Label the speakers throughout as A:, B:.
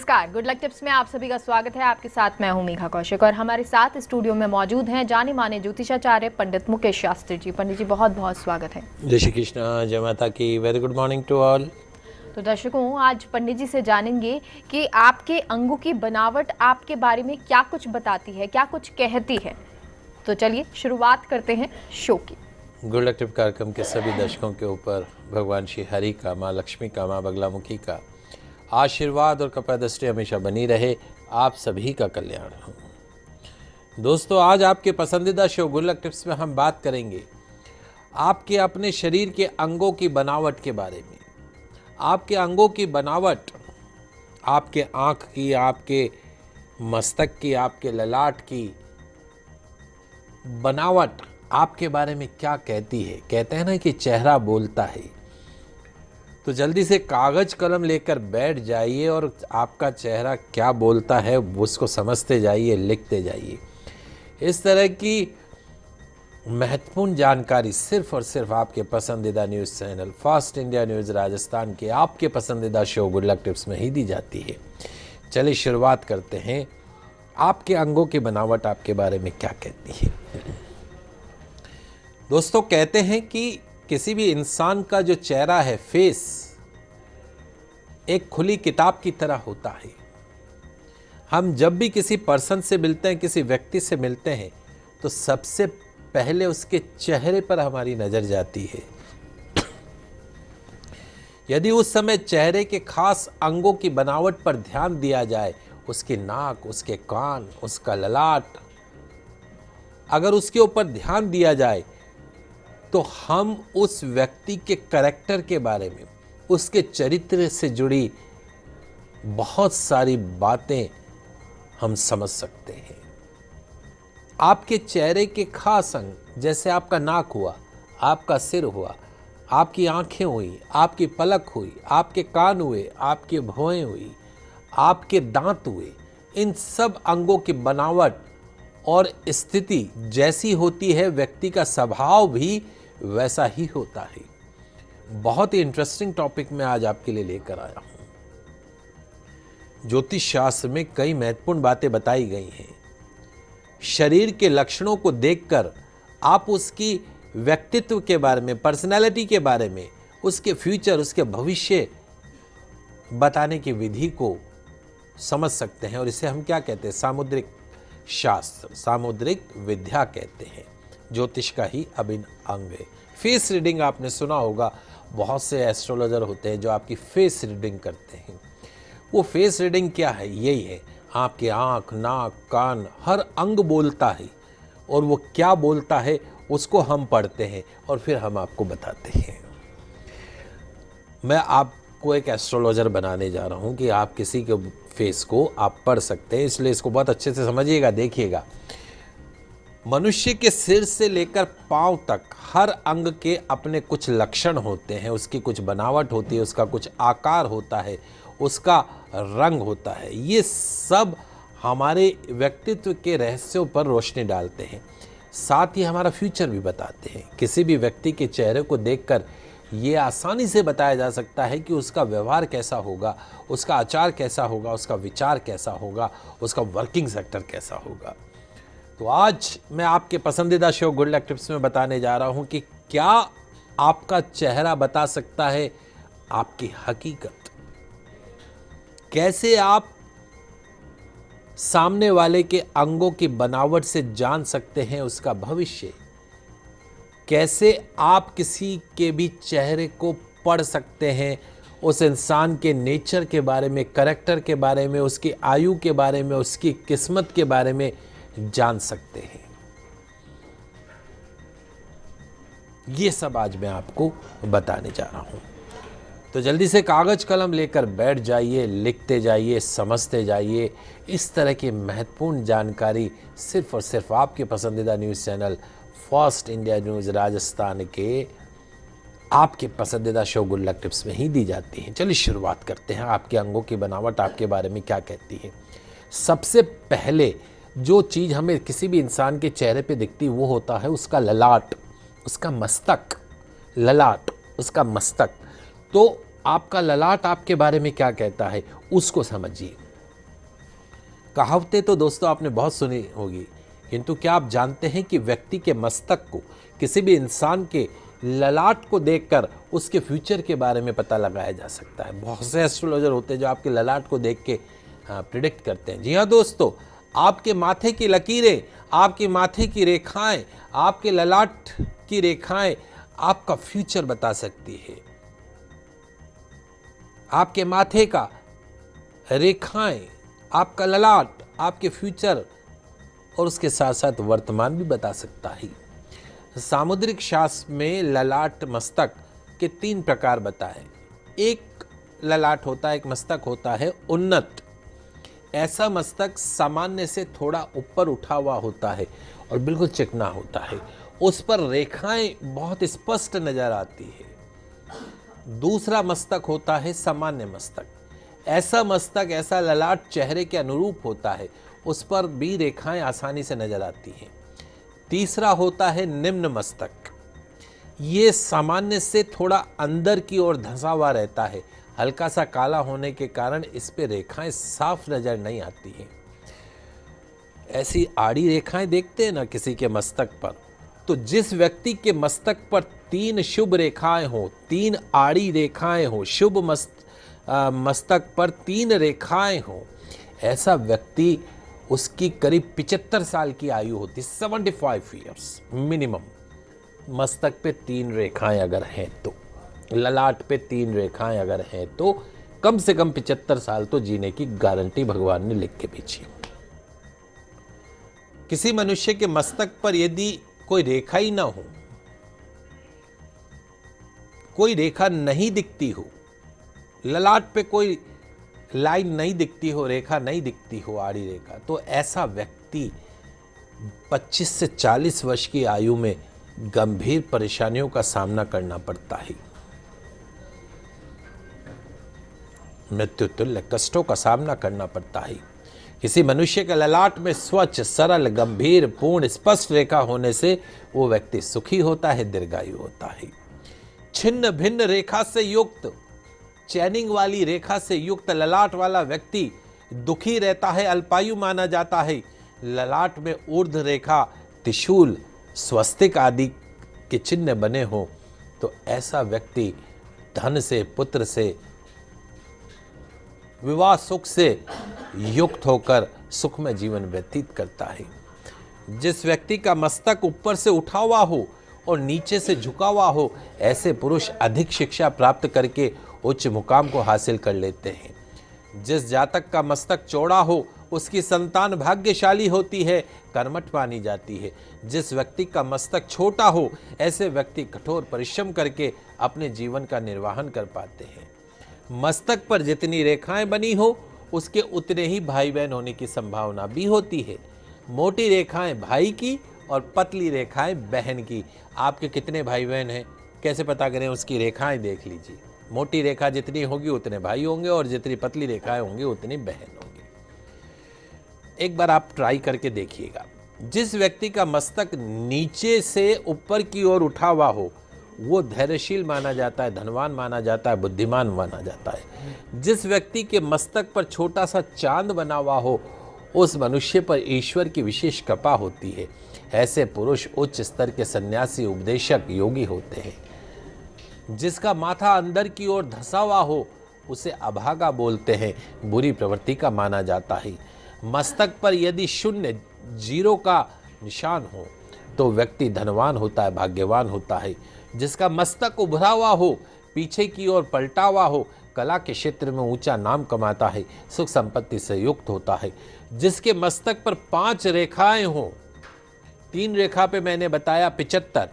A: नमस्कार, good luck tips में आप सभी का स्वागत है। आपके साथ मैं हूं मीघा कौशिक और हमारे साथ स्टूडियो में मौजूद हैं जाने माने ज्योतिषाचार्य पंडित मुकेश शास्त्री जी। पंडित जी बहुत बहुत स्वागत है।
B: जय श्री कृष्ण, जय माता की। Very good morning to all.
A: तो दर्शकों, आज पंडित जी से जानेंगे कि आपके अंगों की बनावट आपके बारे में क्या कुछ बताती है, क्या कुछ कहती है। तो चलिए शुरुआत करते हैं शो की।
B: गुड लक टिप कार्यक्रम के सभी दर्शकों के ऊपर भगवान श्री हरि का, माँ लक्ष्मी का, माँ बगलामुखी का आशीर्वाद और कृपा दृष्टि हमेशा बनी रहे। आप सभी का कल्याण हो। दोस्तों, आज आपके पसंदीदा शो गुड लक टिप्स में हम बात करेंगे आपके अपने शरीर के अंगों की बनावट के बारे में। आपके अंगों की बनावट आपके आँख की, आपके मस्तक की, आपके ललाट की बनावट आपके बारे में क्या कहती है। कहते हैं ना कि चेहरा बोलता है। तो जल्दी से कागज कलम लेकर बैठ जाइए और आपका चेहरा क्या बोलता है उसको समझते जाइए, लिखते जाइए। इस तरह की महत्वपूर्ण जानकारी सिर्फ और सिर्फ आपके पसंदीदा news channel fast India news Rajasthan के आपके पसंदीदा शो गुड लक टिप्स में ही दी जाती है। चलिए शुरुआत करते हैं। आपके अंगों की बनावट आपके बारे में क्या कहती है। दोस्तों, कहते हैं कि किसी भी इंसान का जो चेहरा है, फेस, एक खुली किताब की तरह होता है। हम जब भी किसी पर्सन से मिलते हैं, किसी व्यक्ति से मिलते हैं, तो सबसे पहले उसके चेहरे पर हमारी नजर जाती है। यदि उस समय चेहरे के खास अंगों की बनावट पर ध्यान दिया जाए, उसकी नाक, उसके कान, उसका ललाट, अगर उसके ऊपर ध्यान दिया जाए तो हम उस व्यक्ति के कैरेक्टर के बारे में, उसके चरित्र से जुड़ी बहुत सारी बातें हम समझ सकते हैं। आपके चेहरे के खास अंग, जैसे आपका नाक हुआ, आपका सिर हुआ, आपकी आंखें हुई, आपकी पलक हुई, आपके कान हुए, आपकी भौहें हुई, आपके दांत हुए, इन सब अंगों की बनावट और स्थिति जैसी होती है, व्यक्ति का स्वभाव भी वैसा ही होता है। बहुत ही इंटरेस्टिंग टॉपिक मैं आज आपके लिए लेकर आया हूं। ज्योतिष शास्त्र में कई महत्वपूर्ण बातें बताई गई हैं। शरीर के लक्षणों को देखकर आप उसकी व्यक्तित्व के बारे में, पर्सनैलिटी के बारे में, उसके फ्यूचर, उसके भविष्य बताने की विधि को समझ सकते हैं। और इसे हम क्या कहते हैं? सामुद्रिक शास्त्र, सामुद्रिक विद्या कहते हैं। ज्योतिष का ही अभिन्न अंग है। फेस रीडिंग आपने सुना होगा। बहुत से एस्ट्रोलॉजर होते हैं जो आपकी फेस रीडिंग करते हैं। वो फेस रीडिंग क्या है? यही है, आपके आँख, नाक, कान, हर अंग बोलता है। और वो क्या बोलता है उसको हम पढ़ते हैं और फिर हम आपको बताते हैं। मैं आपको एक एस्ट्रोलॉजर बनाने जा रहा हूँ कि आप किसी के फेस को आप पढ़ सकते हैं, इसलिए इसको बहुत अच्छे से समझिएगा, देखिएगा। मनुष्य के सिर से लेकर पांव तक हर अंग के अपने कुछ लक्षण होते हैं, उसकी कुछ बनावट होती है, उसका कुछ आकार होता है, उसका रंग होता है। ये सब हमारे व्यक्तित्व के रहस्यों पर रोशनी डालते हैं, साथ ही हमारा फ्यूचर भी बताते हैं। किसी भी व्यक्ति के चेहरे को देखकर ये आसानी से बताया जा सकता है कि उसका व्यवहार कैसा होगा, उसका आचार कैसा होगा, उसका विचार कैसा होगा, उसका वर्किंग सेक्टर कैसा होगा। तो आज मैं आपके पसंदीदा शो गुड लक टिप्स में बताने जा रहा हूं कि क्या आपका चेहरा बता सकता है आपकी हकीकत। कैसे आप सामने वाले के अंगों की बनावट से जान सकते हैं उसका भविष्य। कैसे आप किसी के भी चेहरे को पढ़ सकते हैं, उस इंसान के नेचर के बारे में, कैरेक्टर के बारे में, उसकी आयु के बारे में, उसकी किस्मत के बारे में जान सकते हैं। ये सब आज मैं आपको बताने जा रहा हूं। तो जल्दी से कागज कलम लेकर बैठ जाइए, लिखते जाइए, समझते जाइए। इस तरह की महत्वपूर्ण जानकारी सिर्फ और सिर्फ आपके पसंदीदा news channel fast India news Rajasthan के आपके पसंदीदा शो गुड लक टिप्स में ही दी जाती है। चलिए शुरुआत करते हैं। आपके अंगों की बनावट आपके बारे में क्या कहती है। सबसे पहले जो चीज़ हमें किसी भी इंसान के चेहरे पे दिखती है वो होता है उसका ललाट, उसका मस्तक। ललाट, उसका मस्तक। तो आपका ललाट आपके बारे में क्या कहता है उसको समझिए। कहावतें तो दोस्तों आपने बहुत सुनी होगी, किंतु क्या आप जानते हैं कि व्यक्ति के मस्तक को, किसी भी इंसान के ललाट को देखकर उसके फ्यूचर के बारे में पता लगाया जा सकता है। बहुत से एस्ट्रोलॉजर होते हैं जो आपके ललाट को देख के प्रिडिक्ट करते हैं। जी हाँ दोस्तों, आपके माथे की लकीरें, आपके माथे की रेखाएं, आपके ललाट की रेखाएं आपका फ्यूचर बता सकती है। आपके माथे का रेखाएं, आपका ललाट आपके फ्यूचर और उसके साथ साथ वर्तमान भी बता सकता है। सामुद्रिक शास्त्र में ललाट मस्तक के 3 प्रकार बताए। एक ललाट होता है, एक मस्तक होता है उन्नत। ऐसा मस्तक सामान्य से थोड़ा ऊपर उठा हुआ होता है और बिल्कुल चिकना होता है, उस पर रेखाएं बहुत स्पष्ट नजर आती है। दूसरा मस्तक होता है सामान्य मस्तक। ऐसा मस्तक, ऐसा ललाट चेहरे के अनुरूप होता है, उस पर भी रेखाएं आसानी से नजर आती हैं। तीसरा होता है निम्न मस्तक। ये सामान्य से थोड़ा अंदर की ओर धंसा हुआ रहता है, हल्का सा काला होने के कारण इस पे रेखाएं साफ नजर नहीं आती हैं। ऐसी आड़ी रेखाएं देखते हैं ना किसी के मस्तक पर, तो जिस व्यक्ति के मस्तक पर 3 शुभ रेखाएं हो, 3 आड़ी रेखाएं हो, शुभ मस्तक पर 3 रेखाएं हो, ऐसा व्यक्ति, उसकी करीब 75 साल की आयु होती, 75 ईयर्स मिनिमम। मस्तक पे 3 रेखाएं अगर हैं तो, ललाट पे 3 रेखाएं अगर हैं तो कम से कम 75 साल तो जीने की गारंटी भगवान ने लिख के भेजी। किसी मनुष्य के मस्तक पर यदि कोई रेखा ही ना हो, कोई रेखा नहीं दिखती हो, ललाट पे कोई लाइन नहीं दिखती हो, रेखा नहीं दिखती हो, आड़ी रेखा, तो ऐसा व्यक्ति 25 से 40 वर्ष की आयु में गंभीर परेशानियों का सामना करना पड़ता है। मृत्यु तुल्य कष्टों का सामना करना पड़ता है। किसी मनुष्य के ललाट में स्वच्छ, सरल, गंभीर, पूर्ण, स्पष्ट रेखा होने से वो व्यक्ति सुखी होता है, दीर्घायु होता है। छिन्न भिन्न रेखा से युक्त, चैनिंग वाली रेखा से युक्त ललाट वाला व्यक्ति दुखी रहता है, अल्पायु माना जाता है। ललाट में ऊर्ध्व रेखा, त्रिशूल, स्वस्तिक आदि के चिन्ह बने हो तो ऐसा व्यक्ति धन से, पुत्र से, विवाह सुख से युक्त होकर सुखमय जीवन व्यतीत करता है। जिस व्यक्ति का मस्तक ऊपर से उठा हुआ हो और नीचे से झुका हुआ हो, ऐसे पुरुष अधिक शिक्षा प्राप्त करके उच्च मुकाम को हासिल कर लेते हैं। जिस जातक का मस्तक चौड़ा हो, उसकी संतान भाग्यशाली होती है, कर्मठ मानी जाती है। जिस व्यक्ति का मस्तक छोटा हो, ऐसे व्यक्ति कठोर परिश्रम करके अपने जीवन का निर्वाहन कर पाते हैं। मस्तक पर जितनी रेखाएं बनी हो, उसके उतने ही भाई बहन होने की संभावना भी होती है। मोटी रेखाएं भाई की और पतली रेखाएं बहन की। आपके कितने भाई बहन हैं कैसे पता करें? उसकी रेखाएं देख लीजिए। मोटी रेखा जितनी होगी उतने भाई होंगे और जितनी पतली रेखाएं होंगी उतनी बहन होंगी। एक बार आप ट्राई करके देखिएगा। जिस व्यक्ति का मस्तक नीचे से ऊपर की ओर उठा हुआ हो, वो धैर्यशील माना जाता है, धनवान माना जाता है, बुद्धिमान माना जाता है। जिस व्यक्ति के मस्तक पर छोटा सा चांद बना हुआ हो, उस मनुष्य पर ईश्वर की विशेष कृपा होती है। ऐसे पुरुष उच्च स्तर के सन्यासी, उपदेशक, योगी होते हैं। जिसका माथा अंदर की ओर धंसा हुआ हो, उसे अभागा बोलते हैं, बुरी प्रवृत्ति का माना जाता है। मस्तक पर यदि शून्य, जीरो का निशान हो तो व्यक्ति धनवान होता है, भाग्यवान होता है। जिसका मस्तक उभरा हुआ हो, पीछे की ओर पलटा हुआ हो, कला के क्षेत्र में ऊंचा नाम कमाता है, सुख संपत्ति से युक्त होता है। जिसके मस्तक पर 5 रेखाएं हो, 3 रेखा पे मैंने बताया 75,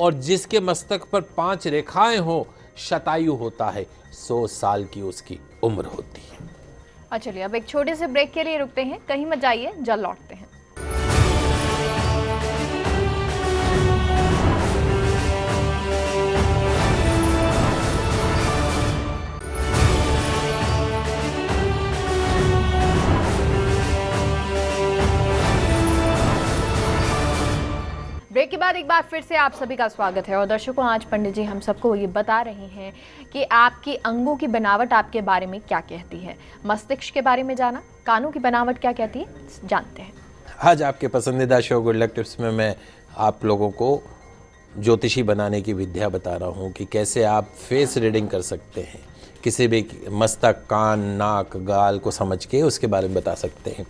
B: और जिसके मस्तक पर 5 रेखाएं हो, शतायु होता है, 100 साल की उसकी उम्र होती है।
A: चलिए अब एक छोटे से ब्रेक के लिए रुकते हैं, कहीं मत जाइए, जल्द लौटते हैं। ब्रेक के बाद एक एक बार फिर से आप सभी का स्वागत है। और दर्शकों, आज पंडित जी हम सबको ये बता रहे हैं कि आपकी अंगों की बनावट आपके बारे में क्या कहती है। मस्तिष्क के बारे में जाना, कानों की बनावट क्या कहती है, जानते हैं।
B: आज आपके पसंदीदा शो गुड लक टिप्स में मैं आप लोगों को ज्योतिषी बनाने की विद्या बता रहा हूँ कि कैसे आप फेस रीडिंग कर सकते हैं। किसी भी मस्तक, कान, नाक, गाल को समझ के उसके बारे में बता सकते हैं।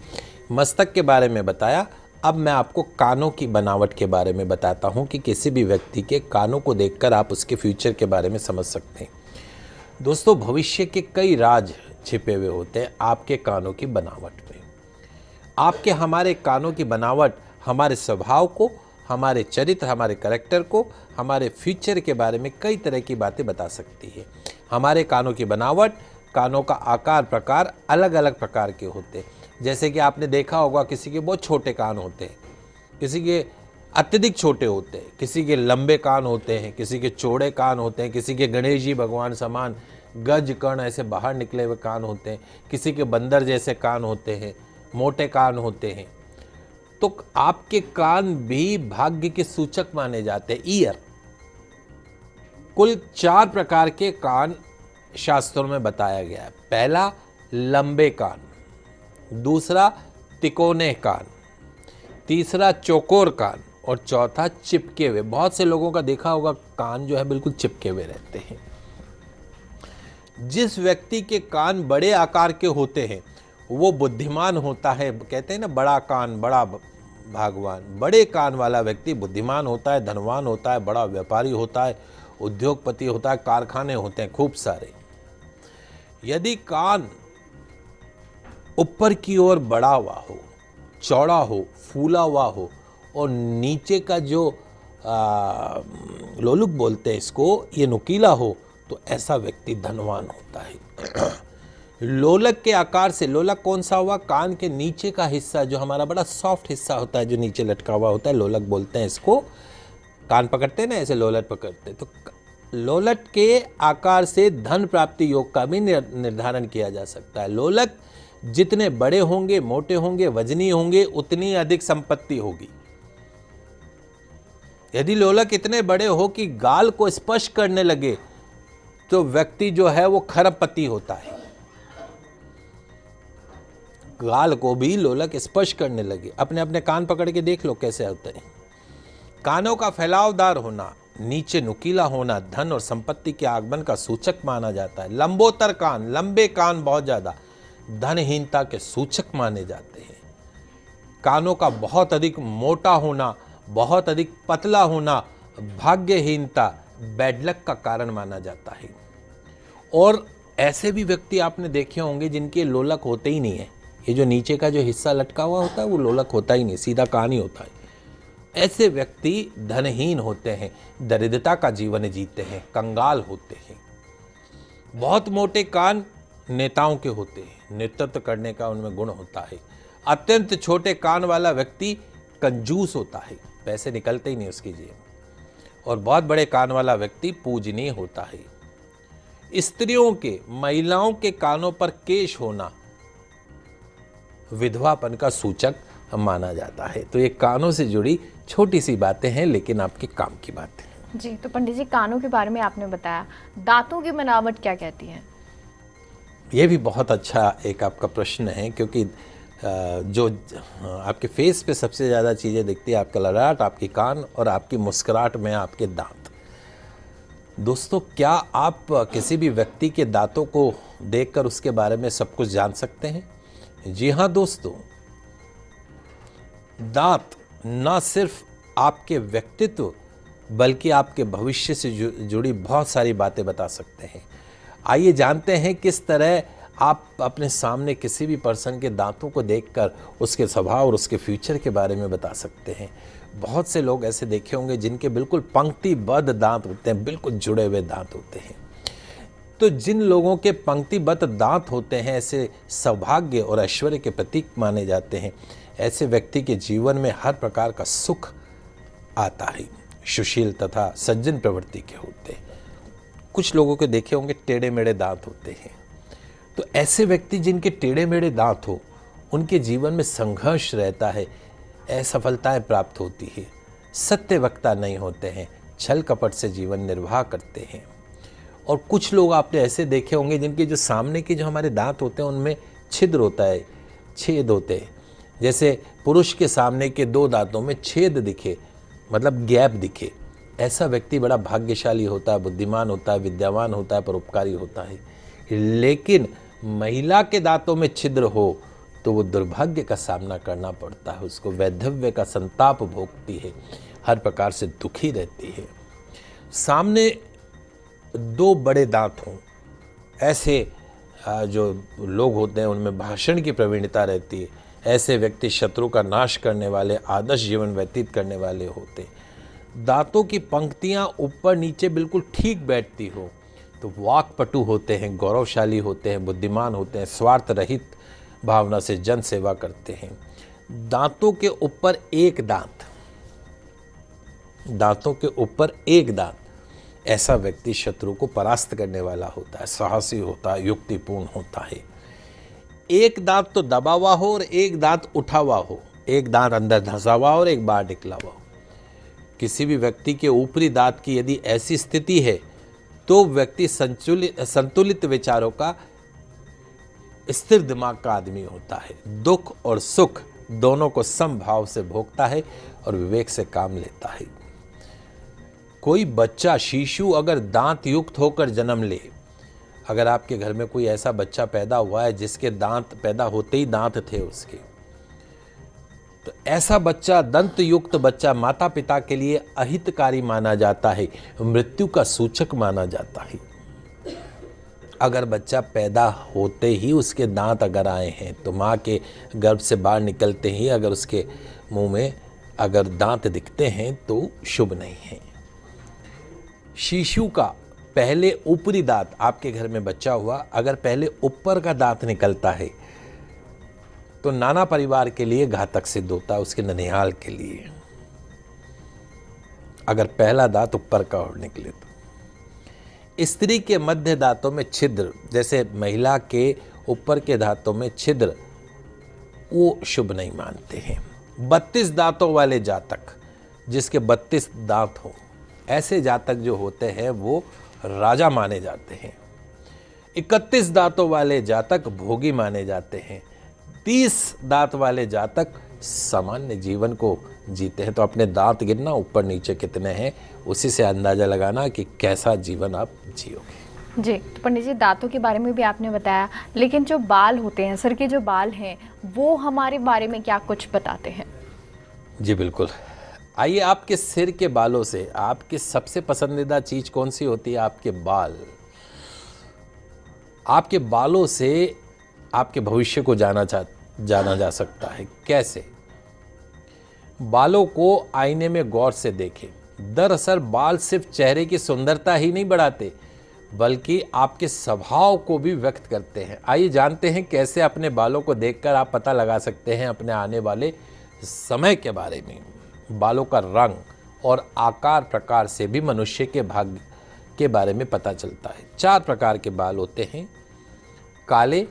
B: मस्तक के बारे में बताया, अब मैं आपको कानों की बनावट के बारे में बताता हूँ कि किसी भी व्यक्ति के कानों को देखकर आप उसके फ्यूचर के बारे में समझ सकते हैं। दोस्तों, भविष्य के कई राज छिपे हुए होते हैं आपके कानों की बनावट में। आपके हमारे कानों की बनावट हमारे स्वभाव को, हमारे चरित्र, हमारे कैरेक्टर को, हमारे फ्यूचर के बारे में कई तरह की बातें बता सकती है। हमारे कानों की बनावट, कानों का आकार प्रकार अलग अलग प्रकार के होते हैं। जैसे कि आपने देखा होगा किसी के बहुत छोटे कान होते हैं, किसी के अत्यधिक छोटे होते हैं, किसी के लंबे कान होते हैं, किसी के चौड़े कान होते हैं, किसी के गणेश जी भगवान समान गज कर्ण ऐसे बाहर निकले हुए कान होते हैं, किसी के बंदर जैसे कान होते हैं, मोटे कान होते हैं। तो आपके कान भी भाग्य के सूचक माने जाते हैं। ईयर, कुल 4 प्रकार के कान शास्त्रों में बताया गया है। पहला लंबे कान, दूसरा तिकोने कान, तीसरा चौकोर कान और चौथा चिपके हुए। बहुत से लोगों का देखा होगा कान जो है बिल्कुल चिपके हुए रहते हैं। जिस व्यक्ति के कान बड़े आकार के होते हैं वो बुद्धिमान होता है। कहते हैं ना, बड़ा कान बड़ा भागवान। बड़े कान वाला व्यक्ति बुद्धिमान होता है, धनवान होता है, बड़ा व्यापारी होता है, उद्योगपति होता है, कारखाने होते हैं खूब सारे। यदि कान ऊपर की ओर बड़ा हुआ हो, चौड़ा हो, फूला हुआ हो और नीचे का जो लोलुक बोलते हैं इसको, ये नुकीला हो, तो ऐसा व्यक्ति धनवान होता है। लोलक के आकार से, लोलक कौन सा हुआ? कान के नीचे का हिस्सा जो हमारा बड़ा सॉफ्ट हिस्सा होता है, जो नीचे लटका हुआ होता है, लोलक बोलते हैं इसको। कान पकड़ते हैं ना, ऐसे लोलट पकड़ते हैं। तो लोलट के आकार से धन प्राप्ति योग का भी निर्धारण किया जा सकता है। लोलक जितने बड़े होंगे, मोटे होंगे, वजनी होंगे, उतनी अधिक संपत्ति होगी। यदि लोलक इतने बड़े हो कि गाल को स्पर्श करने लगे तो व्यक्ति जो है वो खरबपति होता है। गाल को भी लोलक स्पर्श करने लगे। अपने अपने कान पकड़ के देख लो कैसे होते हैं। कानों का फैलावदार होना, नीचे नुकीला होना धन और संपत्ति के आगमन का सूचक माना जाता है। लंबोतर कान, लंबे कान बहुत ज्यादा धनहीनता के सूचक माने जाते हैं। कानों का बहुत अधिक मोटा होना, बहुत अधिक पतला होना भाग्यहीनता, बैड लक का कारण माना जाता है। और ऐसे भी व्यक्ति आपने देखे होंगे जिनके लोलक होते ही नहीं है। ये जो नीचे का जो हिस्सा लटका हुआ होता है वो लोलक होता ही नहीं, सीधा कान ही होता है। ऐसे व्यक्ति धनहीन होते हैं, दरिद्रता का जीवन जीते हैं, कंगाल होते हैं। बहुत मोटे कान नेताओं के होते हैं, नेतृत्व करने का उनमें गुण होता है। अत्यंत छोटे कान वाला व्यक्ति कंजूस होता है, पैसे निकलते ही नहीं उसकी जेब। और बहुत बड़े कान वाला व्यक्ति पूजनीय होता है। स्त्रियों के, महिलाओं के कानों पर केश होना विधवापन का सूचक माना जाता है। तो ये कानों से जुड़ी छोटी सी बातें हैं, लेकिन आपके काम की बातें हैं।
A: जी, तो पंडित जी कानों के बारे में आपने बताया, दांतों की बनावट क्या कहती है?
B: ये भी बहुत अच्छा एक आपका प्रश्न है, क्योंकि जो आपके फेस पे सबसे ज़्यादा चीज़ें दिखती है, आपका ललाट, आपकी कान और आपकी मुस्कुराहट में आपके दांत। दोस्तों, क्या आप किसी भी व्यक्ति के दांतों को देखकर उसके बारे में सब कुछ जान सकते हैं? जी हाँ दोस्तों, दांत न सिर्फ आपके व्यक्तित्व बल्कि आपके भविष्य से जुड़ी बहुत सारी बातें बता सकते हैं। आइए जानते हैं किस तरह आप अपने सामने किसी भी पर्सन के दांतों को देखकर उसके स्वभाव और उसके फ्यूचर के बारे में बता सकते हैं। बहुत से लोग ऐसे देखे होंगे जिनके बिल्कुल पंक्तिबद्ध दांत होते हैं, बिल्कुल जुड़े हुए दांत होते हैं। तो जिन लोगों के पंक्तिबद्ध दांत होते हैं, ऐसे सौभाग्य और ऐश्वर्य के प्रतीक माने जाते हैं। ऐसे व्यक्ति के जीवन में हर प्रकार का सुख आता है। सुशील तथा सज्जन प्रवृत्ति के होते हैं। कुछ लोगों के देखे होंगे टेढ़े मेढ़े दांत होते हैं। तो ऐसे व्यक्ति जिनके टेढ़े मेढ़े दांत हो, उनके जीवन में संघर्ष रहता है, असफलताएं प्राप्त होती है। सत्यवक्ता नहीं होते हैं, छल कपट से जीवन निर्वाह करते हैं। और कुछ लोग आपने ऐसे देखे होंगे जिनके जो सामने के जो हमारे दांत होते हैं उनमें छिद्र होता है, छेद होते हैं। जैसे पुरुष के सामने के 2 दांतों में छेद दिखे, मतलब गैप दिखे, ऐसा व्यक्ति बड़ा भाग्यशाली होता है, बुद्धिमान होता है, विद्यावान होता है, परोपकारी होता है। लेकिन महिला के दांतों में छिद्र हो तो वो दुर्भाग्य का सामना करना पड़ता है, उसको वैधव्य का संताप भोगती है, हर प्रकार से दुखी रहती है। सामने 2 बड़े दांत हों, ऐसे जो लोग होते हैं उनमें भाषण की प्रवीणता रहती है। ऐसे व्यक्ति शत्रु का नाश करने वाले, आदर्श जीवन व्यतीत करने वाले होते। दांतों की पंक्तियां ऊपर नीचे बिल्कुल ठीक बैठती हो तो वाक्पटु होते हैं, गौरवशाली होते हैं, बुद्धिमान होते हैं, स्वार्थ रहित भावना से जन सेवा करते हैं। दांतों के ऊपर एक दांत, दांतों के ऊपर एक दांत, ऐसा व्यक्ति शत्रु को परास्त करने वाला होता है, साहसी होता है, युक्तिपूर्ण होता है। एक दांत तो दबा हुआ हो और एक दांत उठा हुआ हो, एक दांत अंदर धंसा हुआ और एक बाहर निकला हुआ हो। किसी भी व्यक्ति के ऊपरी दांत की यदि ऐसी स्थिति है तो व्यक्ति संतुलित विचारों का, स्थिर दिमाग का आदमी होता है। दुख और सुख दोनों को समभाव से भोगता है और विवेक से काम लेता है। कोई बच्चा, शिशु अगर दांत युक्त होकर जन्म ले, अगर आपके घर में कोई ऐसा बच्चा पैदा हुआ है जिसके दांत पैदा होते ही दांत थे उसके, तो ऐसा बच्चा, दंत युक्त बच्चा माता पिता के लिए अहितकारी माना जाता है, मृत्यु का सूचक माना जाता है। अगर बच्चा पैदा होते ही उसके दांत अगर आए हैं तो माँ के गर्भ से बाहर निकलते ही अगर उसके मुंह में अगर दांत दिखते हैं तो शुभ नहीं है। शिशु का पहले ऊपरी दांत, आपके घर में बच्चा हुआ, अगर पहले ऊपर का दांत निकलता है तो नाना परिवार के लिए घातक सिद्ध होता है, उसके ननिहाल के लिए। अगर पहला दांत ऊपर का और निकले तो स्त्री के मध्य दांतों में छिद्र, जैसे महिला के ऊपर के दांतों में छिद्र, वो शुभ नहीं मानते हैं। 32 दांतों वाले जातक, जिसके 32 दांत हो, ऐसे जातक जो होते हैं वो राजा माने जाते हैं। 31 दांतों वाले जातक भोगी माने जाते हैं। 30 दांत वाले जातक सामान्य जीवन को जीते हैं। तो अपने दांत गिनना ऊपर नीचे कितने हैं, उसी से अंदाजा लगाना कि कैसा जीवन आप जियोगे।
A: जी, तो पंडित जी दांतों के बारे में भी आपने बताया, लेकिन जो बाल होते हैं, सर के जो बाल हैं, वो हमारे बारे में क्या कुछ बताते हैं?
B: जी बिल्कुल। आइए, आपके सिर के बालों से आपकी सबसे पसंदीदा चीज कौन सी होती है? आपके बाल। आपके बालों से आपके भविष्य को जाना जा सकता है। कैसे? बालों को आईने में गौर से देखें। दरअसल बाल सिर्फ चेहरे की सुंदरता ही नहीं बढ़ाते, बल्कि आपके स्वभाव को भी व्यक्त करते हैं। आइए जानते हैं कैसे अपने बालों को देखकर आप पता लगा सकते हैं अपने आने वाले समय के बारे में। बालों का रंग और आकार प्रकार से भी मनुष्य के भाग्य के बारे में पता चलता है। 4 प्रकार के बाल होते हैं: काले,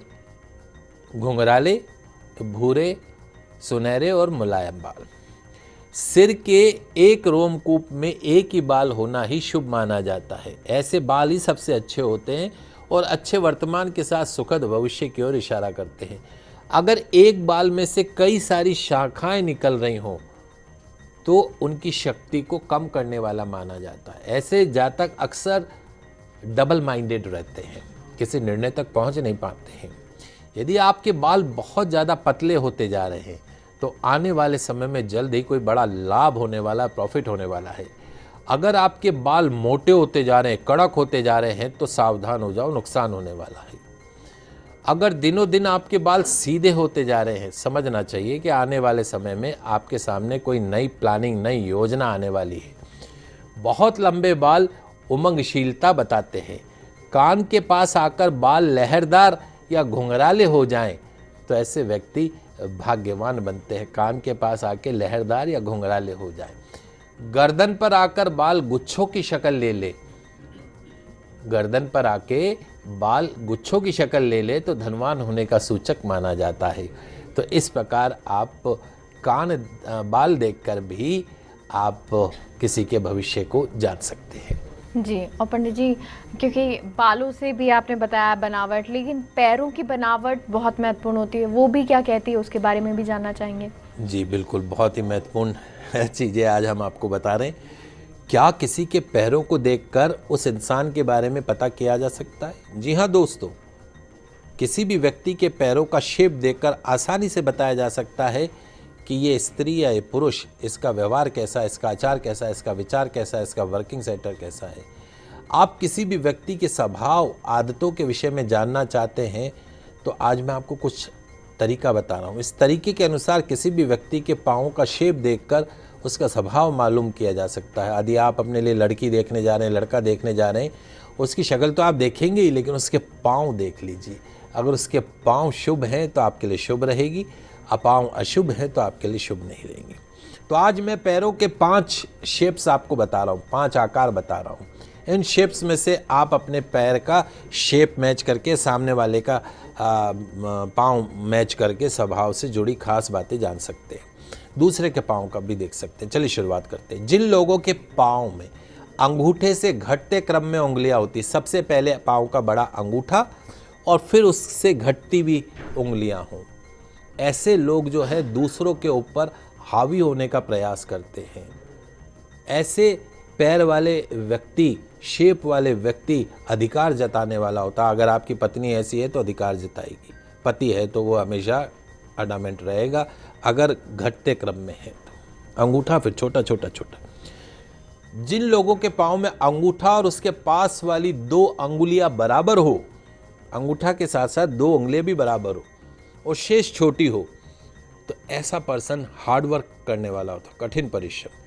B: घुंघराले, भूरे, सुनहरे और मुलायम बाल। सिर के एक रोमकूप में एक ही बाल होना ही शुभ माना जाता है। ऐसे बाल ही सबसे अच्छे होते हैं और अच्छे वर्तमान के साथ सुखद भविष्य की ओर इशारा करते हैं। अगर एक बाल में से कई सारी शाखाएं निकल रही हों तो उनकी शक्ति को कम करने वाला माना जाता है। ऐसे जातक अक्सर डबल माइंडेड रहते हैं, किसी निर्णय तक पहुंच नहीं पाते हैं। यदि आपके बाल बहुत ज़्यादा पतले होते जा रहे हैं तो आने वाले समय में जल्द ही कोई बड़ा लाभ होने वाला, प्रॉफिट होने वाला है। अगर आपके बाल मोटे होते जा रहे हैं, कड़क होते जा रहे हैं तो सावधान हो जाओ, नुकसान होने वाला है। अगर दिनों दिन आपके बाल सीधे होते जा रहे हैं, समझना चाहिए कि आने वाले समय में आपके सामने कोई नई प्लानिंग, नई योजना आने वाली है। बहुत लंबे बाल उमंगशीलता बताते हैं। कान के पास आकर बाल लहरदार या घुंघराले हो जाएं तो ऐसे व्यक्ति भाग्यवान बनते हैं। कान के पास आके लहरदार या घुंघराले हो जाएं। गर्दन पर आकर बाल गुच्छों की शक्ल ले ले, गर्दन पर आके बाल गुच्छों की शक्ल ले ले तो धनवान होने का सूचक माना जाता है। तो इस प्रकार आप बाल देखकर भी आप किसी के भविष्य को जान सकते हैं।
A: जी, और पंडित जी, क्योंकि बालों से भी आपने बताया बनावट, लेकिन पैरों की बनावट बहुत महत्वपूर्ण होती है, वो भी क्या कहती है उसके बारे में भी जानना चाहेंगे।
B: जी बिल्कुल, बहुत ही महत्वपूर्ण चीज़ें आज हम आपको बता रहे हैं। क्या किसी के पैरों को देखकर उस इंसान के बारे में पता किया जा सकता है? जी हाँ दोस्तों, किसी भी व्यक्ति के पैरों का शेप देखकर आसानी से बताया जा सकता है कि ये स्त्री या ये पुरुष, इसका व्यवहार कैसा है, इसका आचार कैसा है, इसका विचार कैसा है, इसका वर्किंग सेक्टर कैसा है। आप किसी भी व्यक्ति के स्वभाव, आदतों के विषय में जानना चाहते हैं तो आज मैं आपको कुछ तरीका बता रहा हूँ। इस तरीके के अनुसार किसी भी व्यक्ति के पाँव का शेप देखकर उसका स्वभाव मालूम किया जा सकता है। यदि आप अपने लिए लड़की देखने जा रहे हैं, लड़का देखने जा रहे हैं, उसकी शक्ल तो आप देखेंगे ही, लेकिन उसके पाँव देख लीजिए। अगर उसके पाँव शुभ हैं तो आपके लिए शुभ रहेगी, पाँव अशुभ है तो आपके लिए शुभ नहीं रहेंगे। तो आज मैं पैरों के 5 शेप्स आपको बता रहा हूँ, 5 आकार बता रहा हूँ। इन शेप्स में से आप अपने पैर का शेप मैच करके, सामने वाले का पाँव मैच करके स्वभाव से जुड़ी खास बातें जान सकते हैं। दूसरे के पाँव का भी देख सकते हैं। चलिए शुरुआत करते हैं। जिन लोगों के पाँव में अंगूठे से घटते क्रम में उंगलियां होती, सबसे पहले पाँव का बड़ा अंगूठा और फिर उससे घटती हुई उंगलियां हों, ऐसे लोग जो है दूसरों के ऊपर हावी होने का प्रयास करते हैं। ऐसे पैर वाले व्यक्ति, शेप वाले व्यक्ति अधिकार जताने वाला होता है। अगर आपकी पत्नी ऐसी है तो अधिकार जताएगी, पति है तो वो हमेशा अडामेंट रहेगा। अगर घटते क्रम में है तो अंगूठा, फिर छोटा छोटा छोटा। जिन लोगों के पाँव में अंगूठा और उसके पास वाली 2 अंगुलियां बराबर हो, अंगूठा के साथ साथ 2 उंगलियां भी बराबर हो और शेष छोटी हो, तो ऐसा पर्सन हार्ड वर्क करने वाला होता, कठिन परिश्रम,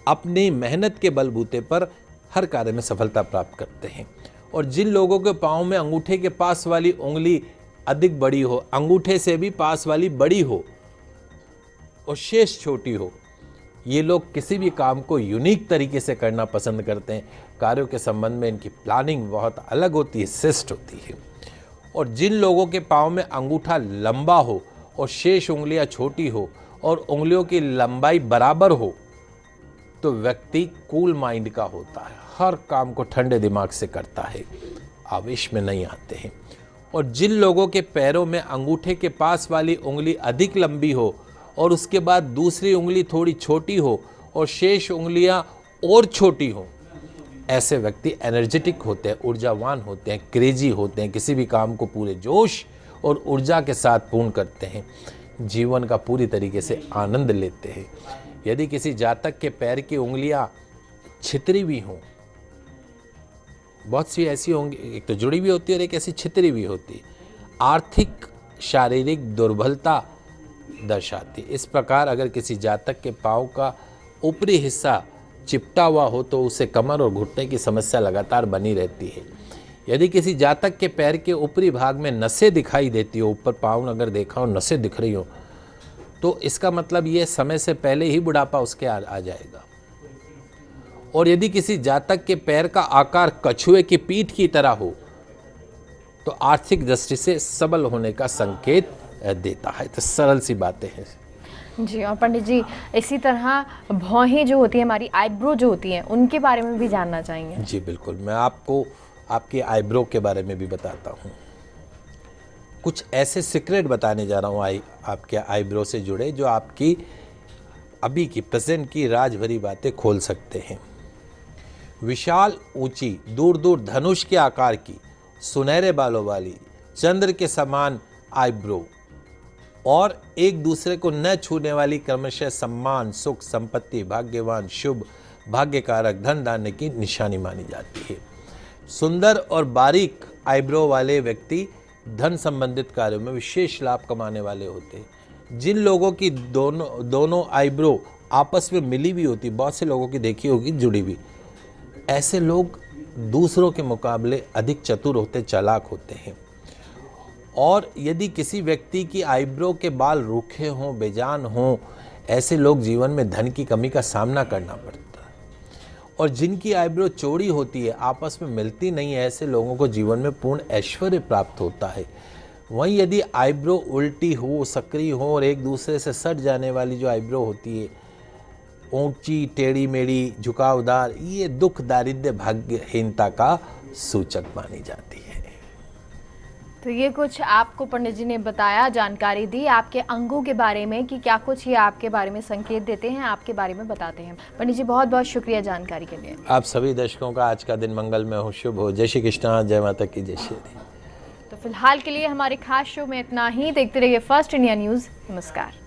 B: अपनी मेहनत के बलबूते पर हर कार्य में सफलता प्राप्त करते हैं। और जिन लोगों के पाँव में अंगूठे के पास वाली उंगली अधिक बड़ी हो, अंगूठे से भी पास वाली बड़ी हो और शेष छोटी हो, ये लोग किसी भी काम को यूनिक तरीके से करना पसंद करते हैं। कार्यों के संबंध में इनकी प्लानिंग बहुत अलग होती है, श्रेष्ठ होती है। और जिन लोगों के पाँव में अंगूठा लंबा हो और शेष उंगलियां छोटी हो और उंगलियों की लंबाई बराबर हो, तो व्यक्ति कूल माइंड का होता है, हर काम को ठंडे दिमाग से करता है, आवेश में नहीं आते हैं। और जिन लोगों के पैरों में अंगूठे के पास वाली उंगली अधिक लंबी हो और उसके बाद दूसरी उंगली थोड़ी छोटी हो और शेष उंगलियां और छोटी हो, ऐसे व्यक्ति एनर्जेटिक होते हैं, ऊर्जावान होते हैं, क्रेजी होते हैं, किसी भी काम को पूरे जोश और ऊर्जा के साथ पूर्ण करते हैं, जीवन का पूरी तरीके से आनंद लेते हैं। यदि किसी जातक के पैर की उंगलियां छितरी हुई हों, बहुत सी ऐसी होंगी, एक तो जुड़ी हुई होती है और एक ऐसी छितरी हुई होती है, आर्थिक शारीरिक दुर्बलता दर्शाती। इस प्रकार अगर किसी जातक के पाँव का ऊपरी हिस्सा चिपटा हुआ हो तो उसे कमर और घुटने की समस्या लगातार बनी रहती है। यदि किसी जातक के पैर के ऊपरी भाग में नसें दिखाई देती हो, ऊपर पाँव अगर देखा हो नसें दिख रही हो, तो इसका मतलब ये समय से पहले ही बुढ़ापा उसके आ जाएगा। और यदि किसी जातक के पैर का आकार कछुए की पीठ की तरह हो तो आर्थिक दृष्टि से सबल होने का संकेत देता है। तो सरल सी बातें हैं
A: जी। और पंडित जी, इसी तरह भौहें जो होती हैं, हमारी आईब्रो जो होती हैं, उनके बारे में भी जानना चाहेंगे।
B: जी बिल्कुल, मैं आपको आपकी आईब्रो के बारे में भी बताता हूँ। कुछ ऐसे सीक्रेट बताने जा रहा हूँ आपके आईब्रो से जुड़े, जो आपकी अभी की प्रेजेंट की राज भरी बातें खोल सकते हैं। विशाल, ऊंची, दूर दूर धनुष के आकार की, सुनहरे बालों वाली, चंद्र के समान आईब्रो और एक दूसरे को न छूने वाली क्रमशः सम्मान, सुख, संपत्ति, भाग्यवान, शुभ, भाग्यकारक, धन धान्य की निशानी मानी जाती है। सुंदर और बारीक आईब्रो वाले व्यक्ति धन संबंधित कार्यों में विशेष लाभ कमाने वाले होते हैं। जिन लोगों की दोनों आईब्रो आपस में मिली हुई होती, बहुत से लोगों की देखी होगी जुड़ी हुई, ऐसे लोग दूसरों के मुकाबले अधिक चतुर होते, चालाक होते हैं। और यदि किसी व्यक्ति की आईब्रो के बाल रूखे हों, बेजान हों, ऐसे लोग जीवन में धन की कमी का सामना करना पड़ता है। और जिनकी आईब्रो चौड़ी होती है, आपस में मिलती नहीं है, ऐसे लोगों को जीवन में पूर्ण ऐश्वर्य प्राप्त होता है। वहीं यदि आईब्रो उल्टी हो, सक्रिय हो और एक दूसरे से सट जाने वाली जो आईब्रो होती है, ऊंची टेढ़ी मेढ़ी झुकावदार, ये दुख दारिद्र्य भाग्यहीनता का सूचक मानी जाती है।
A: तो ये कुछ आपको पंडित जी ने बताया, जानकारी दी आपके अंगों के बारे में कि क्या कुछ ये आपके बारे में संकेत देते हैं, आपके बारे में बताते हैं। पंडित जी बहुत बहुत शुक्रिया जानकारी के लिए।
B: आप सभी दर्शकों का आज का दिन मंगलमय हो, शुभ हो। जय श्री कृष्णा, जय माता की, जय श्री।
A: तो फिलहाल के लिए हमारे खास शो में इतना ही। देखते रहिए फर्स्ट इंडिया न्यूज़। नमस्कार।